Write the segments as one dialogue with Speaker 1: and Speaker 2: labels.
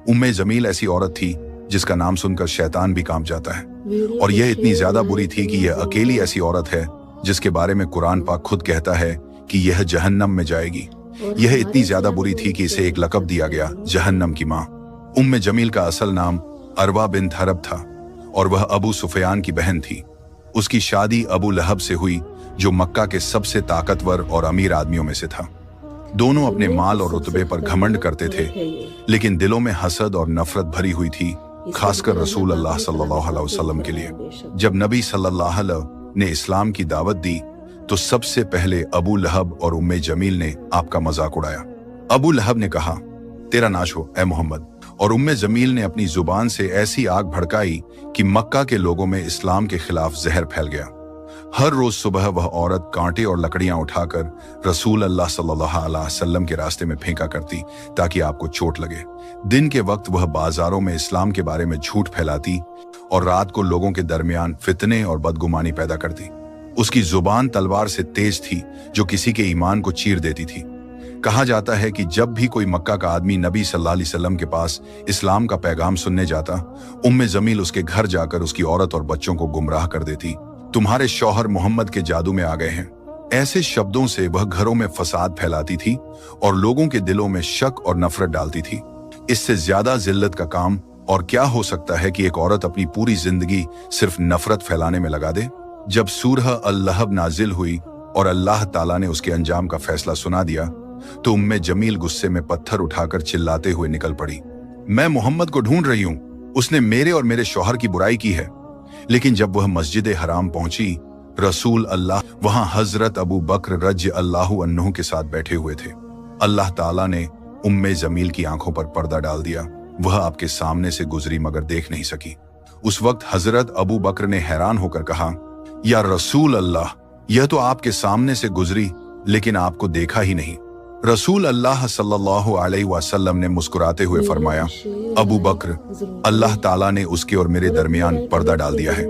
Speaker 1: उम्मे जमील ऐसी औरत थी जिसका नाम सुनकर शैतान भी कांप जाता है, और यह इतनी ज्यादा बुरी थी कि यह अकेली ऐसी औरत है जिसके बारे में कुरान पाक खुद कहता है कि यह जहन्नम में जाएगी। यह इतनी ज्यादा बुरी थी कि इसे एक लक़ब दिया गया, जहन्नम की माँ। उम्मे जमील का असल नाम अरवा बिन्त हरब था और वह अबू सुफियान की बहन थी। उसकी शादी अबू लहब से हुई जो मक्का के सबसे ताकतवर और अमीर आदमियों में से था। दोनों अपने माल और रुतबे पर घमंड करते थे, लेकिन दिलों में हसद और नफरत भरी हुई थी, खासकर रसूल अल्लाह सल्लल्लाहु अलैहि वसल्लम के लिए। जब नबी सल्लल्लाहु अलैहि ने इस्लाम की दावत दी तो सबसे पहले अबू लहब और उम्मे जमील ने आपका मजाक उड़ाया। अबू लहब ने कहा, तेरा नाश हो ए मोहम्मद, और उम्मे जमील ने अपनी जुबान से ऐसी आग भड़काई कि मक्का के लोगों में इस्लाम के खिलाफ जहर फैल गया। हर रोज सुबह वह औरत कांटे और लकड़ियां उठाकर रसूल अल्लाह सल्लल्लाहु अलैहि वसल्लम के रास्ते में फेंका करती ताकि आपको चोट लगे। दिन के वक्त वह बाजारों में इस्लाम के बारे में झूठ फैलाती और रात को लोगों के दरमियान फितने और बदगुमानी पैदा करती। उसकी जुबान तलवार से तेज थी जो किसी के ईमान को चीर देती थी। कहा जाता है कि जब भी कोई मक्का का आदमी नबी सल्लल्लाहु अलैहि वसल्लम के पास इस्लाम का पैगाम सुनने जाता, उम्मे जमील उसके घर जाकर उसकी औरत और बच्चों को गुमराह कर देती। तुम्हारे शौहर मोहम्मद के जादू में आ गए हैं, ऐसे शब्दों से वह घरों में फसाद फैलाती थी और लोगों के दिलों में शक और नफरत डालती थी। इससे ज्यादा जिल्लत का काम और क्या हो सकता है कि एक औरत अपनी पूरी जिंदगी सिर्फ नफरत फैलाने में लगा दे। जब सूरह अल-लहब नाजिल हुई और अल्लाह ताला ने उसके अंजाम का फैसला सुना दिया तो उम्मे जमील गुस्से में पत्थर उठाकर चिल्लाते हुए निकल पड़ी, मैं मोहम्मद को ढूंढ रही हूं, उसने मेरे और मेरे शौहर की बुराई की है। लेकिन जब वह मस्जिद हराम पहुंची, रसूल अल्लाह वहां हजरत अबू बकर रज़ी अल्लाहु अन्हु के साथ बैठे हुए थे। अल्लाह ताला ने उम्मे जमील की आंखों पर पर्दा डाल दिया। वह आपके सामने से गुजरी मगर देख नहीं सकी। उस वक्त हजरत अबू बकर ने हैरान होकर कहा, या रसूल अल्लाह, यह तो आपके सामने से गुजरी लेकिन आपको देखा ही नहीं। रसूल अल्लाह सल्लल्लाहु अलैहि वसल्लम ने मुस्कुराते हुए फरमाया, अबू बकर, अल्लाह ताला ने उसके और मेरे दरमियान पर्दा डाल दिया है।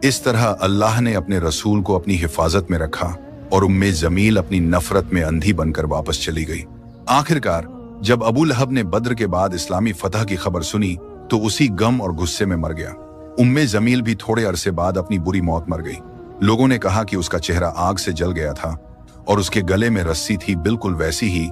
Speaker 1: इस तरह अल्लाह ने अपने रसूल को अपनी हिफाजत में रखा और उम्मे जमील अपनी नफरत में अंधी बनकर वापस चली गई। आखिरकार जब अबू लहब ने बद्र के बाद इस्लामी फतह की खबर सुनी तो उसी गम और गुस्से में मर गया। उम्मे जमील भी थोड़े अरसे बाद अपनी बुरी मौत मर गई। लोगों ने कहा कि उसका चेहरा आग से जल गया था और उसके गले में रस्सी थी, बिल्कुल वैसी ही